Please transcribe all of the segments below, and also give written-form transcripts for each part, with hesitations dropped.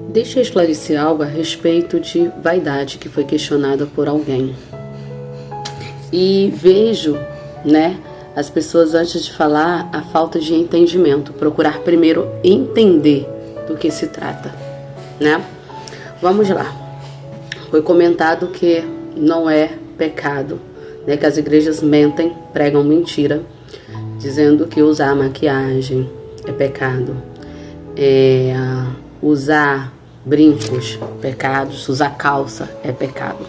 Deixa eu esclarecer algo a respeito de vaidade que foi questionada por alguém. E vejo, as pessoas antes de falar a falta de entendimento, procurar primeiro entender do que se trata, Vamos lá. Foi comentado que não é pecado, que as igrejas mentem, pregam mentira, dizendo que usar maquiagem é pecado, usar brincos, pecados, usar calça é pecado.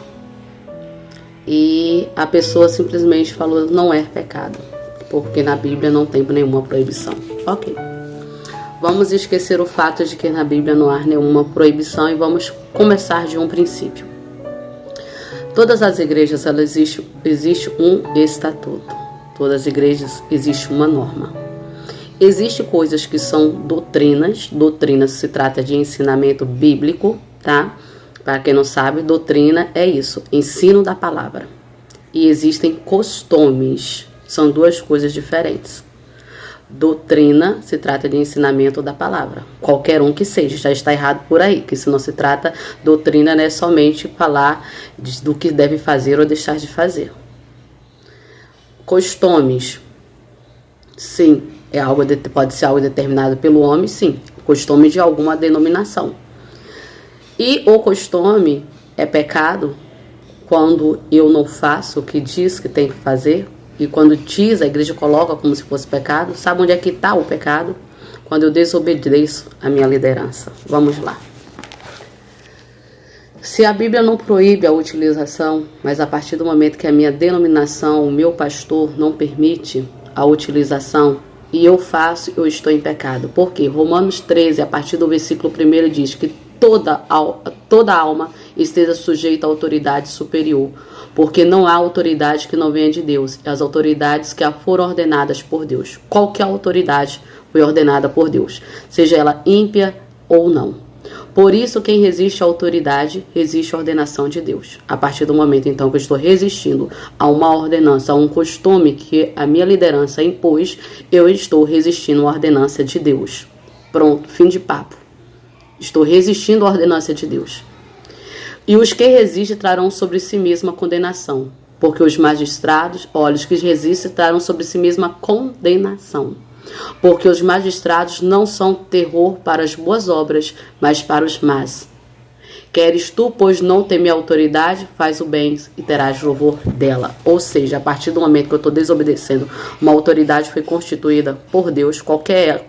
E a pessoa simplesmente falou, não é pecado, porque na Bíblia não tem nenhuma proibição. Ok. Vamos esquecer o fato de que na Bíblia não há nenhuma proibição e vamos começar de um princípio. Todas as igrejas, existe um estatuto. Todas as igrejas existe uma norma. Existem coisas que são doutrinas. Doutrinas se trata de ensinamento bíblico, tá? Para quem não sabe, doutrina é isso, ensino da palavra. E existem costumes, são duas coisas diferentes. Doutrina se trata de ensinamento da palavra, qualquer um que seja, já está errado por aí, que se não se trata, doutrina não é somente falar do que deve fazer ou deixar de fazer. Costumes, sim, pode ser algo determinado pelo homem, sim, costume de alguma denominação. E o costume é pecado quando eu não faço o que diz que tem que fazer. E quando diz, a igreja coloca como se fosse pecado. Sabe onde é que está o pecado? Quando eu desobedeço a minha liderança. Vamos lá. Se a Bíblia não proíbe a utilização, mas a partir do momento que a minha denominação, o meu pastor não permite a utilização, e eu faço, eu estou em pecado. Por quê? Romanos 13, a partir do versículo 1 diz que toda alma esteja sujeita à autoridade superior, porque não há autoridade que não venha de Deus, as autoridades que foram ordenadas por Deus. Qualquer autoridade foi ordenada por Deus, seja ela ímpia ou não. Por isso, quem resiste à autoridade, resiste à ordenação de Deus. A partir do momento, então, que eu estou resistindo a uma ordenança, a um costume que a minha liderança impôs, eu estou resistindo à ordenança de Deus. Pronto, fim de papo. Estou resistindo à ordenança de Deus. E os que resistem trarão sobre si mesma condenação, porque os magistrados, os que resistem trarão sobre si mesma condenação. Porque os magistrados não são terror para as boas obras, mas para os más. Queres tu, pois, não temer a autoridade, faz o bem e terás louvor dela. Ou seja, a partir do momento que eu estou desobedecendo, uma autoridade foi constituída por Deus, qualquer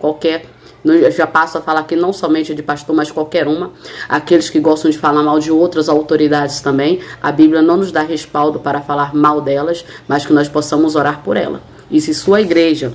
eu já passo a falar aqui não somente de pastor, mas qualquer uma. Aqueles que gostam de falar mal de outras autoridades também. A Bíblia não nos dá respaldo para falar mal delas, mas que nós possamos orar por ela. E se sua igreja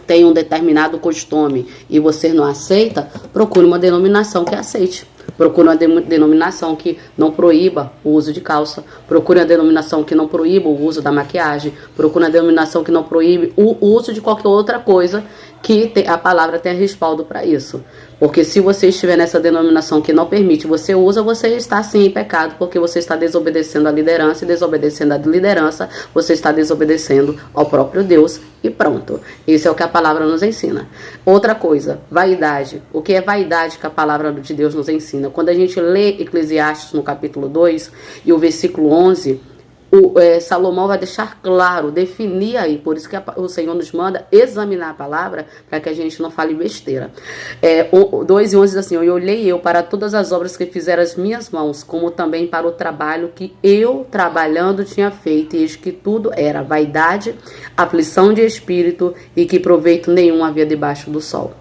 tem um determinado costume e você não aceita, procure uma denominação que aceite. Procure uma denominação que não proíba o uso de calça. Procure uma denominação que não proíba o uso da maquiagem. Procure uma denominação que não proíbe o uso de qualquer outra coisa que a palavra tenha respaldo para isso. Porque se você estiver nessa denominação que não permite, você usa, você está sim em pecado, porque você está desobedecendo a liderança, e desobedecendo a liderança, você está desobedecendo ao próprio Deus, e pronto. Isso é o que a palavra nos ensina. Outra coisa, vaidade. O que é vaidade que a palavra de Deus nos ensina? Quando a gente lê Eclesiastes no capítulo 2 e o versículo 11, Salomão vai deixar claro, definir aí, por isso que o Senhor nos manda examinar a palavra, para que a gente não fale besteira. 2:11 diz assim, eu olhei para todas as obras que fizeram as minhas mãos, como também para o trabalho que eu, trabalhando, tinha feito, e eis que tudo era vaidade, aflição de espírito, e que proveito nenhum havia debaixo do sol.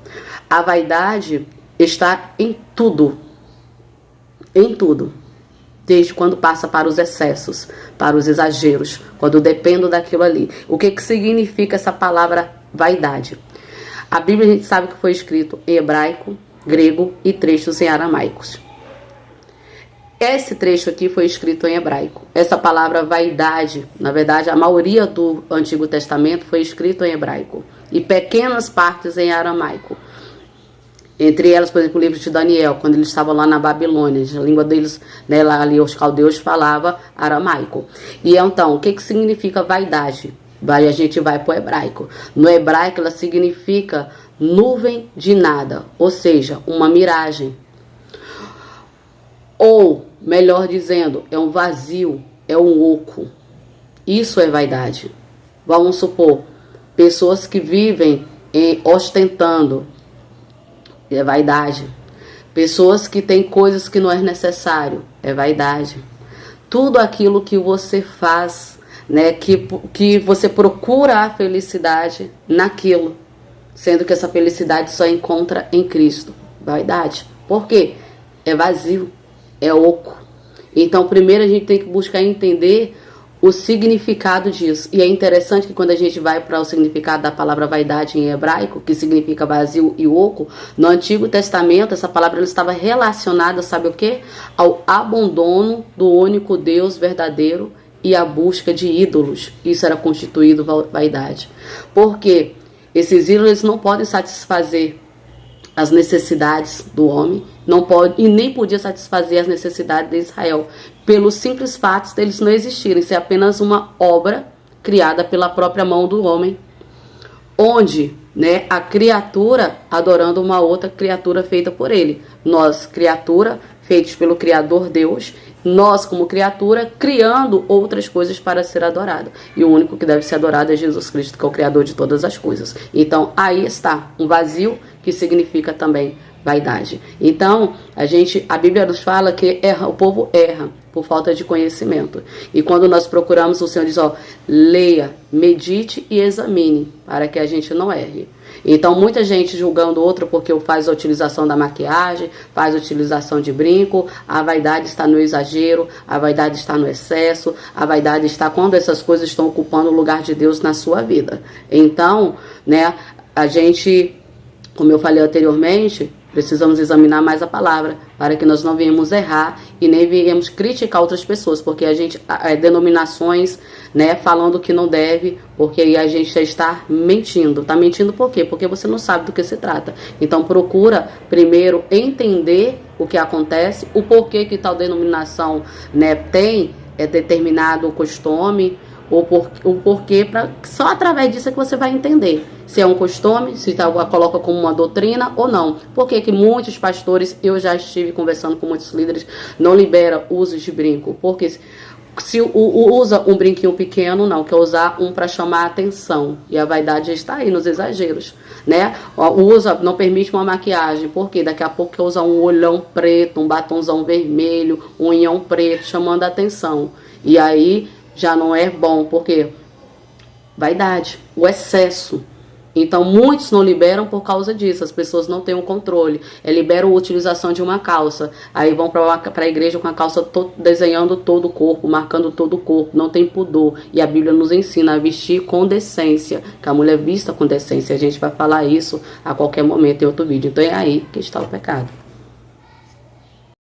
A vaidade está em tudo, desde quando passa para os excessos, para os exageros, quando dependo daquilo ali. O que significa essa palavra vaidade? A Bíblia a gente sabe que foi escrito em hebraico, grego e trechos em aramaicos. Esse trecho aqui foi escrito em hebraico. Essa palavra vaidade, na verdade, a maioria do Antigo Testamento foi escrito em hebraico e pequenas partes em aramaico. Entre elas, por exemplo, o livro de Daniel, quando eles estavam lá na Babilônia, a língua deles, lá ali os caldeus falava aramaico. E então, o que significa vaidade? A gente vai para o hebraico. No hebraico, ela significa nuvem de nada, ou seja, uma miragem. Ou, melhor dizendo, é um vazio, é um oco. Isso é vaidade. Vamos supor, pessoas que vivem ostentando, é vaidade. Pessoas que têm coisas que não é necessário, é vaidade. Tudo aquilo que você faz, né, que você procura a felicidade naquilo, sendo que essa felicidade só encontra em Cristo. Vaidade. Por quê? É vazio, é oco. Então, primeiro a gente tem que buscar entender o significado disso. E é interessante que quando a gente vai para o significado da palavra vaidade em hebraico, que significa vazio e oco, no Antigo Testamento essa palavra ela estava relacionada, sabe o quê? Ao abandono do único Deus verdadeiro e a busca de ídolos. Isso era constituído vaidade. Porque esses ídolos não podem satisfazer as necessidades do homem, não pode e nem podia satisfazer as necessidades de Israel, pelo simples fato deles não existirem, ser apenas uma obra criada pela própria mão do homem, onde, né, a criatura adorando uma outra criatura feita por ele. Nós, criatura, feitos pelo Criador Deus, nós, como criatura, criando outras coisas para ser adorado. E o único que deve ser adorado é Jesus Cristo, que é o Criador de todas as coisas. Então, aí está um vazio que significa também vaidade. Então, a Bíblia nos fala que o povo erra por falta de conhecimento. E quando nós procuramos, o Senhor diz, leia, medite e examine, para que a gente não erre. Então, muita gente julgando outra porque faz a utilização da maquiagem, faz a utilização de brinco, a vaidade está no exagero, a vaidade está no excesso, a vaidade está quando essas coisas estão ocupando o lugar de Deus na sua vida. Então, né, a gente, como eu falei anteriormente, precisamos examinar mais a palavra para que nós não venhamos errar e nem venhamos criticar outras pessoas, porque a gente, denominações, né, falando que não deve, porque aí a gente já está mentindo. Está mentindo por quê? Porque você não sabe do que se trata. Então procura primeiro entender o que acontece, o porquê que tal denominação, né, tem determinado costume, o porquê, só através disso é que você vai entender se é um costume, se coloca como uma doutrina ou não. Por que que muitos pastores, eu já estive conversando com muitos líderes, não liberam usos de brinco? Porque se usa um brinquinho pequeno, não, quer usar um para chamar a atenção. E a vaidade já está aí nos exageros, né? Não permite uma maquiagem, porque daqui a pouco quer usar um olhão preto, um batonzão vermelho, um unhão preto, chamando a atenção. E aí já não é bom, porque vaidade, o excesso. Então, muitos não liberam por causa disso. As pessoas não têm o controle. Liberam a utilização de uma calça. Aí vão para a igreja com a calça desenhando todo o corpo, marcando todo o corpo. Não tem pudor. E a Bíblia nos ensina a vestir com decência. Que a mulher vista com decência. A gente vai falar isso a qualquer momento em outro vídeo. Então, é aí que está o pecado.